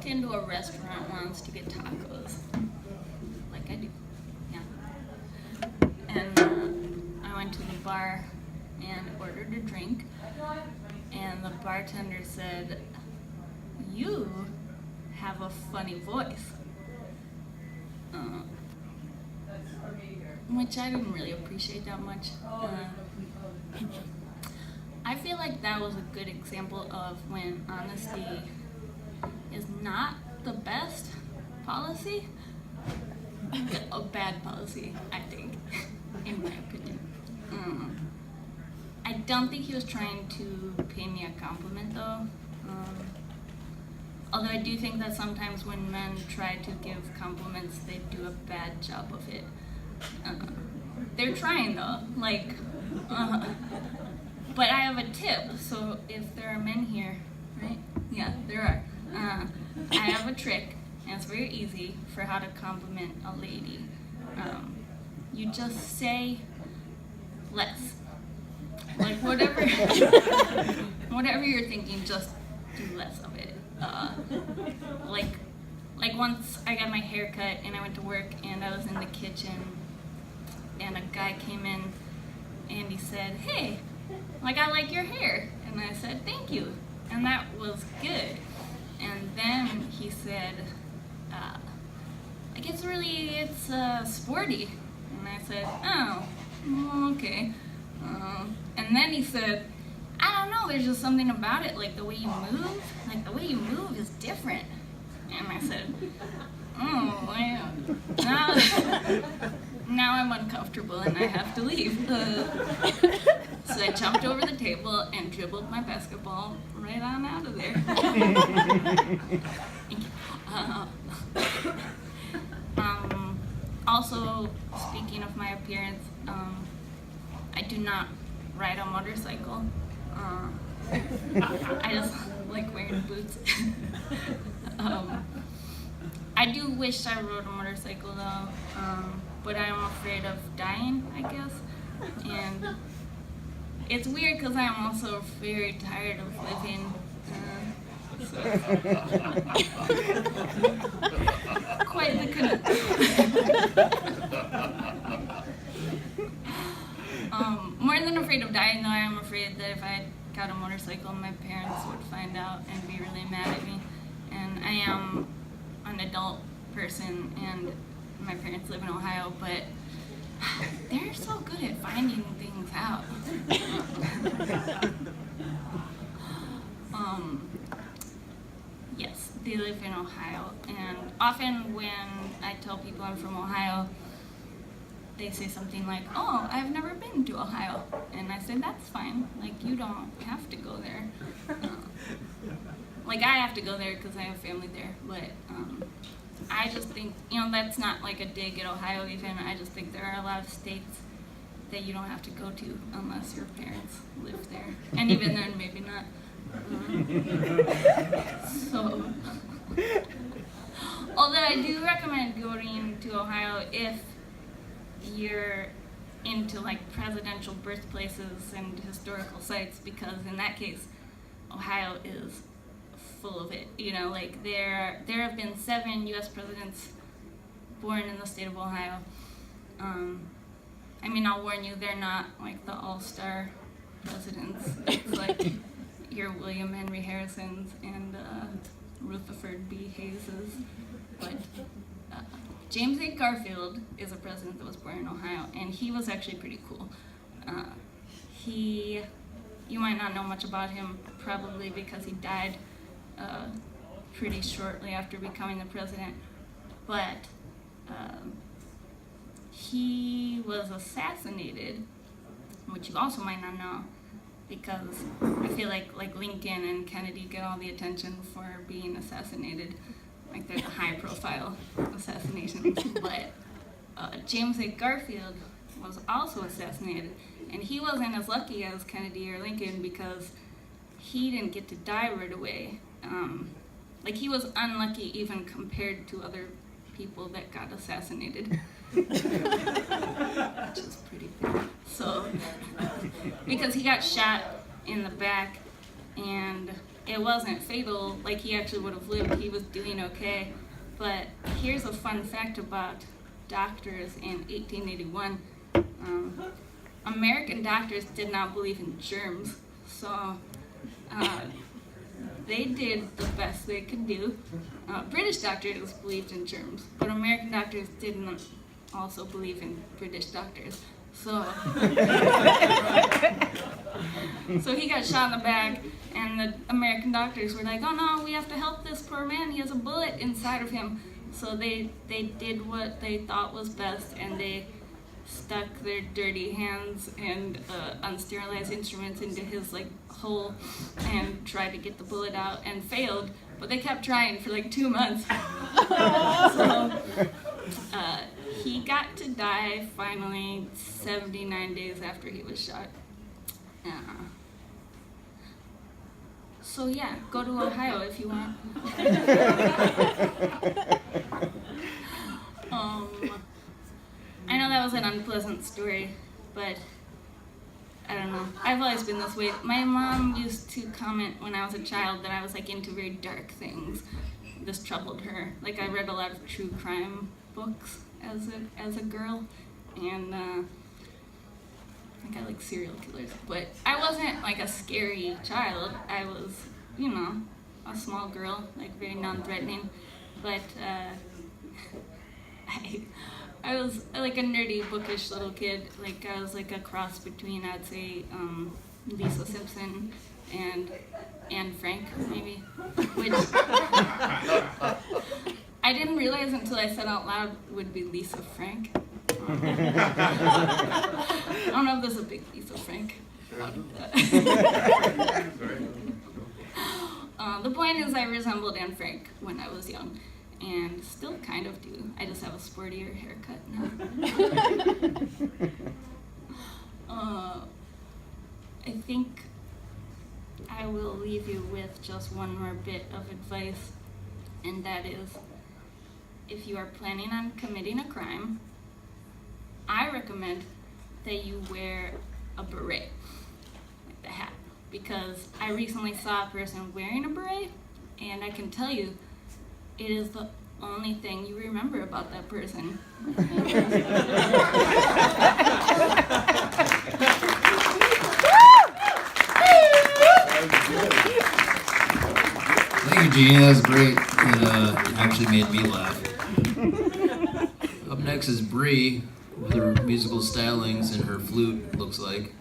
walked into a restaurant once to get tacos, like I do, yeah. And I went to the bar and ordered a drink, and the bartender said, "You have a funny voice," which I didn't really appreciate that much. I feel like that was a good example of when honesty is not the best policy, a bad policy, I think, in my opinion. I don't think he was trying to pay me a compliment though. Although I do think that sometimes when men try to give compliments, they do a bad job of it. They're trying though, like, but I have a tip, so if there are men here, right? Yeah, there are. I have a trick, and it's very easy for how to compliment a lady. You just say less. Like whatever, whatever you're thinking, just do less of it. Like once I got my hair cut and I went to work and I was in the kitchen and a guy came in and he said, "Hey, like I like your hair," and I said, "Thank you," and that was good. And then he said, "Like it's sporty," and I said, "Oh, okay." And then he said, "I don't know, there's just something about it, like the way you move is different." And I said, "Oh, yeah. Now I'm uncomfortable and I have to leave." So I jumped over the table and dribbled my basketball right on out of there. Also, speaking of my appearance, I do not ride a motorcycle. I just like wearing boots. I do wish I rode a motorcycle though, but I'm afraid of dying, I guess. And it's weird because I'm also very tired of living. Quite the more than afraid of dying though, I am afraid that if I got a motorcycle, my parents would find out and be really mad at me. And I am an adult person and my parents live in Ohio, but they're so good at finding things out. Yes, they live in Ohio, and often when I tell people I'm from Ohio, they say something like, "Oh, I've never been to Ohio," and I say, "That's fine, like you don't have to go there." Like I have to go there because I have family there, but I just think, that's not like a dig at Ohio even. I just think there are a lot of states that you don't have to go to unless your parents live there, and even then maybe not. So, although I do recommend going to Ohio if you're into like presidential birthplaces and historical sites, because in that case, Ohio is full of it. Like there have been 7 U.S. presidents born in the state of Ohio. I mean, I'll warn you, they're not like the all-star presidents. It's like your William Henry Harrisons and Rutherford B. Hayeses. But James A. Garfield is a president that was born in Ohio, and he was actually pretty cool. You might not know much about him, probably because he died pretty shortly after becoming the president, but he was assassinated, which you also might not know, because I feel like Lincoln and Kennedy get all the attention for being assassinated, like they're the high-profile assassinations, but James A. Garfield was also assassinated, and he wasn't as lucky as Kennedy or Lincoln because he didn't get to die right away. Like he was unlucky even compared to other people that got assassinated, which is pretty big. So, because he got shot in the back and it wasn't fatal, like he actually would have lived, he was doing okay. But here's a fun fact about doctors in 1881. American doctors did not believe in germs, so they did the best they could do. British doctors believed in germs, but American doctors didn't also believe in British doctors. So, so he got shot in the back, and the American doctors were like, "Oh no, we have to help this poor man. He has a bullet inside of him." So they did what they thought was best, and they stuck their dirty hands and unsterilized instruments into his hole and tried to get the bullet out and failed, but they kept trying for 2 months. So he got to die finally 79 days after he was shot. So yeah, go to Ohio if you want. I know that was an unpleasant story, but I don't know. I've always been this way. My mom used to comment when I was a child that I was into very dark things. This troubled her. I read a lot of true crime books as a girl, and I like serial killers. But I wasn't a scary child. I was, a small girl, very non-threatening. But I was a nerdy, bookish little kid. I was a cross between, I'd say, Lisa Simpson and Anne Frank, maybe. Which I didn't realize until I said out loud would be Lisa Frank. I don't know if there's a big Lisa Frank. The point is, I resembled Anne Frank when I was young. And still kind of do. I just have a sportier haircut now. I think I will leave you with just one more bit of advice, and that is, if you are planning on committing a crime, I recommend that you wear a beret, the hat, because I recently saw a person wearing a beret, and I can tell you, it is the only thing you remember about that person. Thank you, Jeanne. That was great. It actually made me laugh. Up next is Bree with her musical stylings and her flute, looks like.